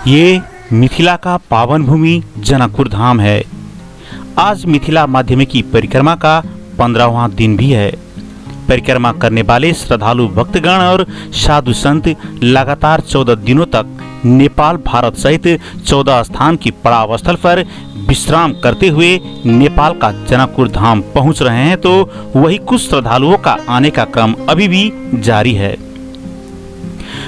ये मिथिला का पावन भूमि जनकपुर धाम है। आज मिथिला माध्यमिकी परिक्रमा का 15वां दिन भी है। परिक्रमा करने वाले श्रद्धालु भक्तगण और साधु संत लगातार 14 दिनों तक नेपाल भारत सहित 14 स्थान की पड़ाव स्थल पर विश्राम करते हुए नेपाल का जनकपुर धाम पहुंच रहे हैं, तो वही कुछ श्रद्धालुओं का आने का क्रम अभी भी जारी है।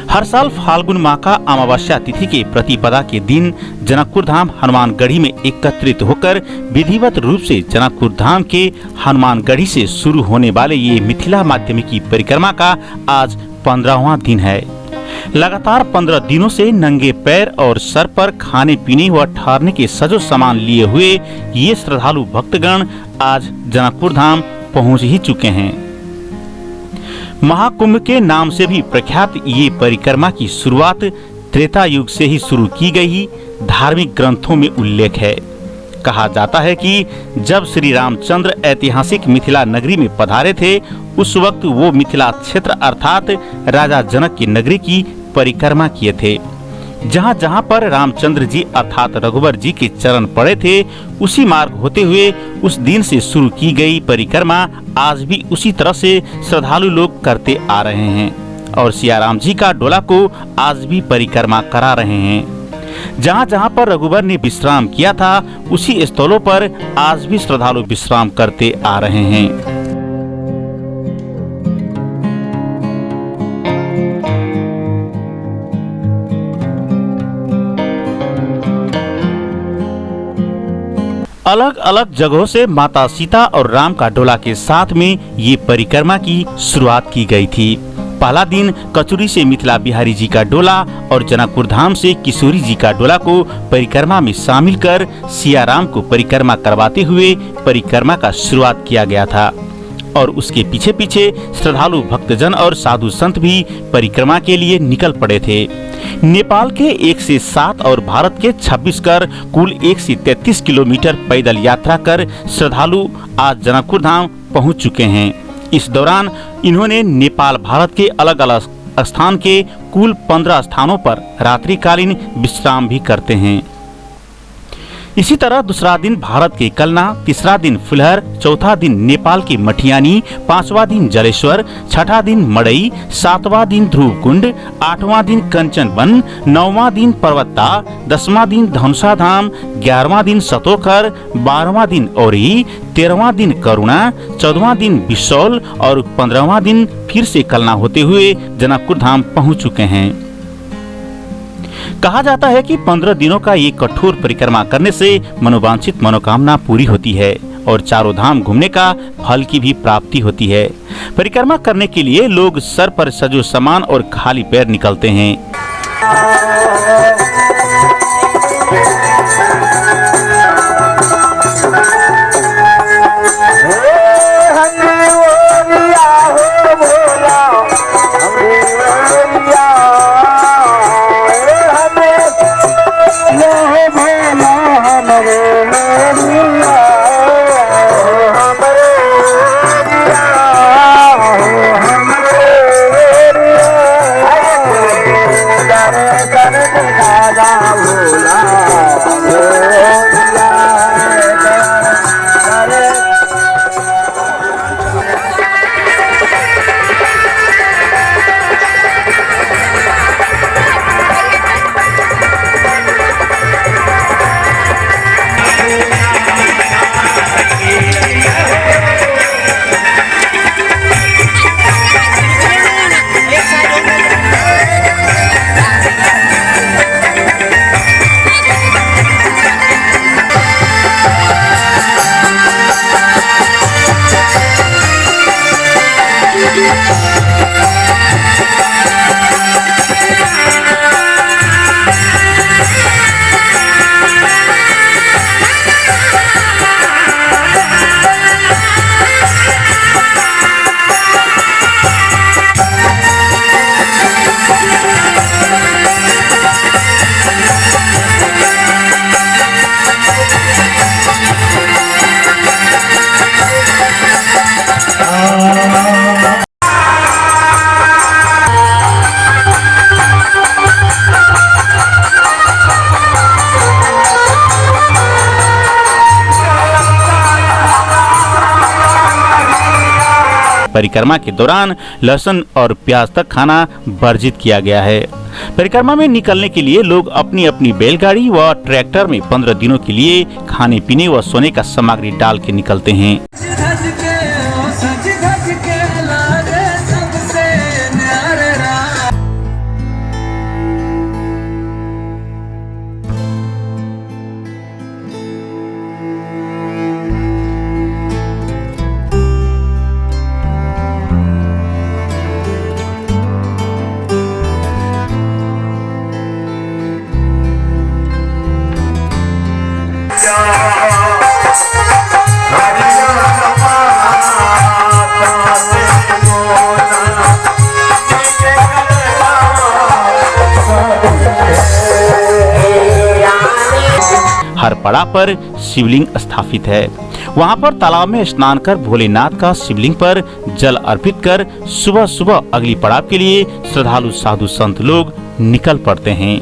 हर साल फाल्गुन माह का अमावस्या तिथि के प्रतिपदा के दिन जनकपुर धाम हनुमानगढ़ी में एकत्रित होकर विधिवत रूप से जनकपुर धाम के हनुमानगढ़ी से शुरू होने वाले ये मिथिला माध्यमिकी परिक्रमा का आज 15वां दिन है। लगातार 15 दिनों से नंगे पैर और सर पर खाने पीने व ठहरने के सजो सामान लिए हुए ये श्रद्धालु भक्तगण आज जनकपुर धाम पहुंच ही चुके हैं। महाकुंभ के नाम से भी प्रख्यात ये परिक्रमा की शुरुआत त्रेता युग से ही शुरू की गई धार्मिक ग्रंथों में उल्लेख है। कहा जाता है कि जब श्री रामचंद्र ऐतिहासिक मिथिला नगरी में पधारे थे, उस वक्त वो मिथिला क्षेत्र अर्थात राजा जनक की नगरी की परिक्रमा किए थे। जहाँ जहाँ पर रामचंद्र जी अर्थात रघुवर जी के चरण पड़े थे, उसी मार्ग होते हुए उस दिन से शुरू की गई परिक्रमा आज भी उसी तरह से श्रद्धालु लोग करते आ रहे हैं और सिया राम जी का डोला को आज भी परिक्रमा करा रहे हैं। जहाँ जहाँ पर रघुवर ने विश्राम किया था, उसी स्थलों पर आज भी श्रद्धालु विश्राम करते आ रहे हैं। अलग अलग जगहों से माता सीता और राम का डोला के साथ में ये परिक्रमा की शुरुआत की गई थी। पहला दिन कचुरी से मिथिला बिहारी जी का डोला और जनकपुर धाम से किशोरी जी का डोला को परिक्रमा में शामिल कर सिया राम को परिक्रमा करवाते हुए परिक्रमा का शुरुआत किया गया था और उसके पीछे पीछे श्रद्धालु भक्तजन और साधु संत भी परिक्रमा के लिए निकल पड़े थे। नेपाल के 1 से 7 और भारत के 26 कर कुल 1 से 33 किलोमीटर पैदल यात्रा कर श्रद्धालु आज जनकपुर धाम पहुंच चुके हैं। इस दौरान इन्होंने नेपाल भारत के अलग अलग स्थान के कुल 15 स्थानों पर रात्रिकालीन विश्राम भी करते हैं। इसी तरह दूसरा दिन भारत के कलना, तीसरा दिन फुलहर, चौथा दिन नेपाल के मठियानी, 5वां दिन जलेश्वर, 6ठा दिन मड़ई, 7वां दिन ध्रुवकुंड, 8वां दिन कंचनवन, 9वां दिन पर्वता, 10वां दिन धनुषा धाम, 11वां दिन सतोखर, 12वां दिन औरी, 13वां दिन करुणा, 14वां दिन बिसौल और 15वां दिन फिर से कलना होते हुए जनकपुर धाम पहुंच चुके हैं। कहा जाता है कि 15 दिनों का ये कठोर परिक्रमा करने से मनोवांछित मनोकामना पूरी होती है और चारों धाम घूमने का फल की भी प्राप्ति होती है। परिक्रमा करने के लिए लोग सर पर सजो सामान और खाली पैर निकलते हैं। परिक्रमा के दौरान लहसुन और प्याज तक खाना वर्जित किया गया है। परिक्रमा में निकलने के लिए लोग अपनी अपनी बैलगाड़ी व ट्रैक्टर में 15 दिनों के लिए खाने पीने व सोने का सामग्री डाल के निकलते हैं। हर पड़ाव पर शिवलिंग स्थापित है। वहां पर तालाब में स्नान कर भोलेनाथ का शिवलिंग पर जल अर्पित कर सुबह सुबह अगली पड़ाव के लिए श्रद्धालु साधु संत लोग निकल पड़ते हैं।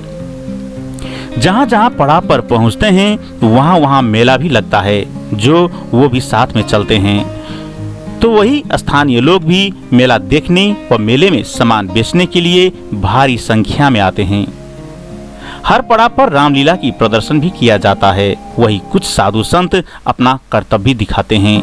जहां जहां पड़ाव पर पहुंचते हैं वहां वहां मेला भी लगता है, जो वो भी साथ में चलते हैं। तो वही स्थानीय लोग भी मेला देखने व मेले में सामान बेचने के लिए भारी संख्या में आते हैं। हर पड़ाव पर रामलीला की प्रदर्शन भी किया जाता है। वही कुछ साधु संत अपना कर्तव्य दिखाते हैं।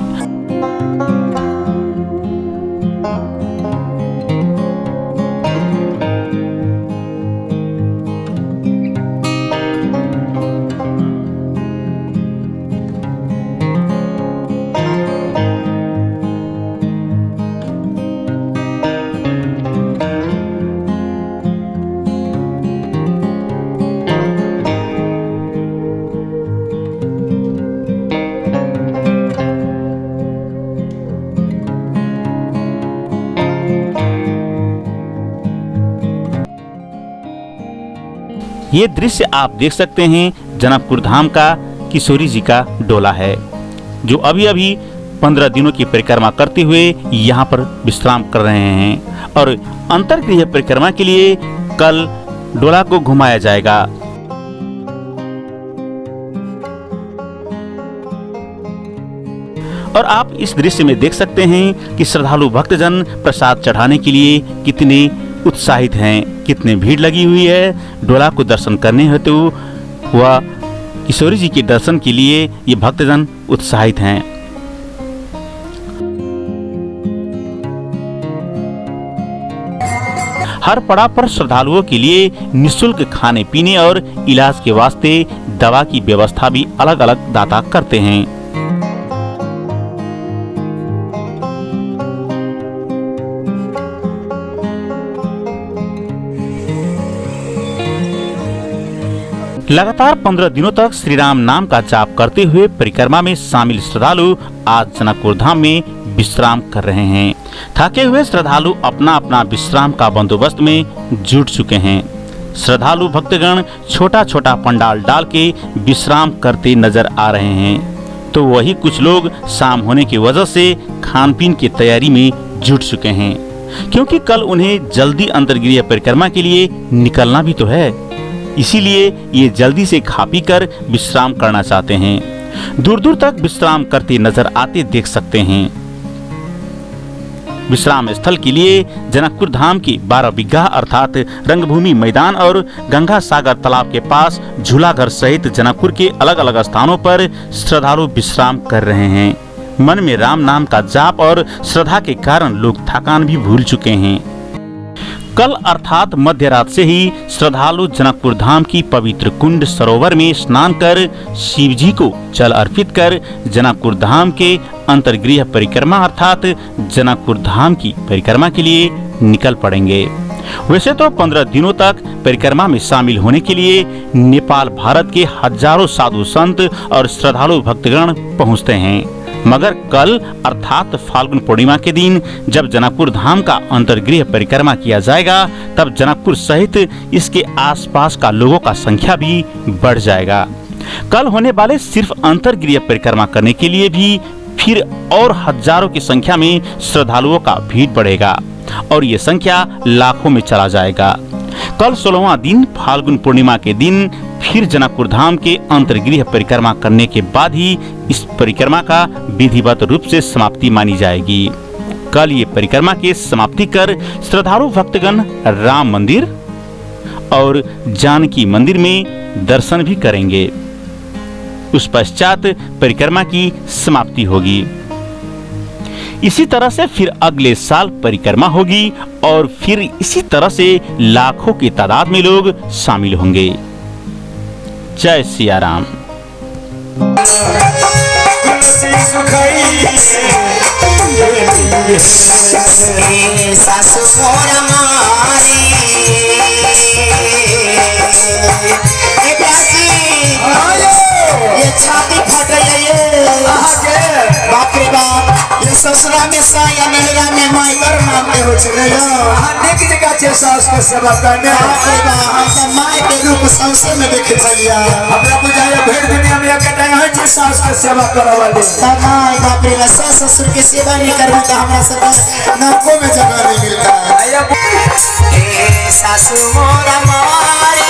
ये दृश्य आप देख सकते हैं जनकपुर धाम का किशोरी जी का डोला है, जो अभी अभी 15 दिनों की परिक्रमा करते हुए यहाँ पर विश्राम कर रहे हैं और अंतर्गृह परिक्रमा के लिए कल डोला को घुमाया जाएगा। और आप इस दृश्य में देख सकते हैं कि श्रद्धालु भक्तजन प्रसाद चढ़ाने के लिए कितने उत्साहित हैं, कितने भीड़ लगी हुई है। डोला को दर्शन करने हेतु व किशोरी जी के दर्शन के लिए ये भक्तजन उत्साहित हैं। हर पड़ाव पर श्रद्धालुओं के लिए निःशुल्क खाने पीने और इलाज के वास्ते दवा की व्यवस्था भी अलग अलग दाता करते हैं। लगातार 15 दिनों तक श्री राम नाम का जाप करते हुए परिक्रमा में शामिल श्रद्धालु आज जनकपुर धाम में विश्राम कर रहे हैं। थके हुए श्रद्धालु अपना अपना विश्राम का बंदोबस्त में जुट चुके हैं। श्रद्धालु भक्तगण छोटा छोटा पंडाल डाल के विश्राम करते नजर आ रहे हैं। तो वही कुछ लोग शाम होने की वजह से खान पीन की तैयारी में जुट चुके हैं, क्योंकि कल उन्हें जल्दी अंतर्गृह परिक्रमा के लिए निकलना भी तो है। इसीलिए ये जल्दी से खा पी कर विश्राम करना चाहते हैं। दूर दूर तक विश्राम करते नजर आते देख सकते हैं। विश्राम स्थल के लिए जनकपुर धाम की 12 बिघा अर्थात रंगभूमि मैदान और गंगा सागर तालाब के पास झूलाघर सहित जनकपुर के अलग अलग स्थानों पर श्रद्धालु विश्राम कर रहे हैं। मन में राम नाम का जाप और श्रद्धा के कारण लोग थकान भी भूल चुके हैं। कल अर्थात मध्य रात से ही श्रद्धालु जनकपुर धाम की पवित्र कुंड सरोवर में स्नान कर शिव जी को जल अर्पित कर जनकपुर धाम के अंतर्गृह परिक्रमा अर्थात जनकपुर धाम की परिक्रमा के लिए निकल पड़ेंगे। वैसे तो 15 दिनों तक परिक्रमा में शामिल होने के लिए नेपाल भारत के हजारों साधु संत और श्रद्धालु भक्तगण पहुँचते हैं, मगर कल अर्थात फाल्गुन पूर्णिमा के दिन जब जनकपुर धाम का अंतर्गृह परिक्रमा किया जाएगा, तब जनकपुर सहित इसके आसपास का लोगों का संख्या भी बढ़ जाएगा। कल होने वाले सिर्फ अंतर्गृह परिक्रमा करने के लिए भी फिर और हजारों की संख्या में श्रद्धालुओं का भीड़ बढ़ेगा और ये संख्या लाखों में चला जाएगा। कल 16वां दिन फाल्गुन पूर्णिमा के दिन फिर जनकपुर धाम के अंतर्गृह परिक्रमा करने के बाद ही इस परिक्रमा का विधिवत रूप से समाप्ति मानी जाएगी। कल ये परिक्रमा के समाप्ति कर श्रद्धालु भक्तगण राम मंदिर और जानकी मंदिर में दर्शन भी करेंगे। उस पश्चात परिक्रमा की समाप्ति होगी। इसी तरह से फिर अगले साल परिक्रमा होगी और फिर इसी तरह से लाखों की तादाद में लोग शामिल होंगे। जय सिया राम। सासु मोरा मारी ये छाती फट गई बाप रे बाप। ये ससुरा में साया नहरा में मायकर मानते हो चले अनेक जगह से सास के सेवा करने बाप रे बाप। हम तो माय के रूप संसार में देखे चलिया हमरा बुझाया भेड़ दुनिया में एकटा है जे सास के सेवा करे वाले समाय बाप रे बाप। ससुर के सेवा नहीं करबो तो हमरा सब नको में जगह नहीं मिलता। ए सासु मोरा मारी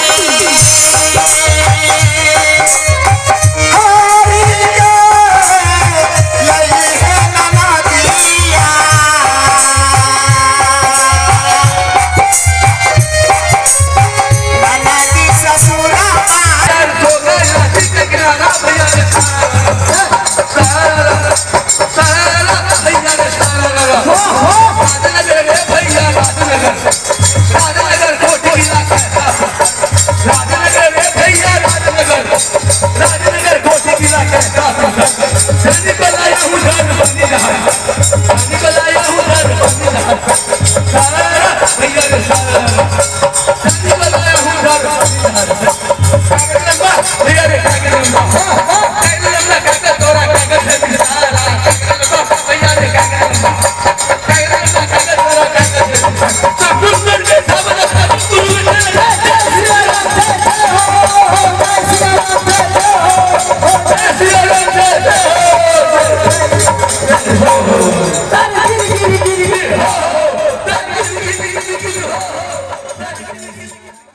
भैया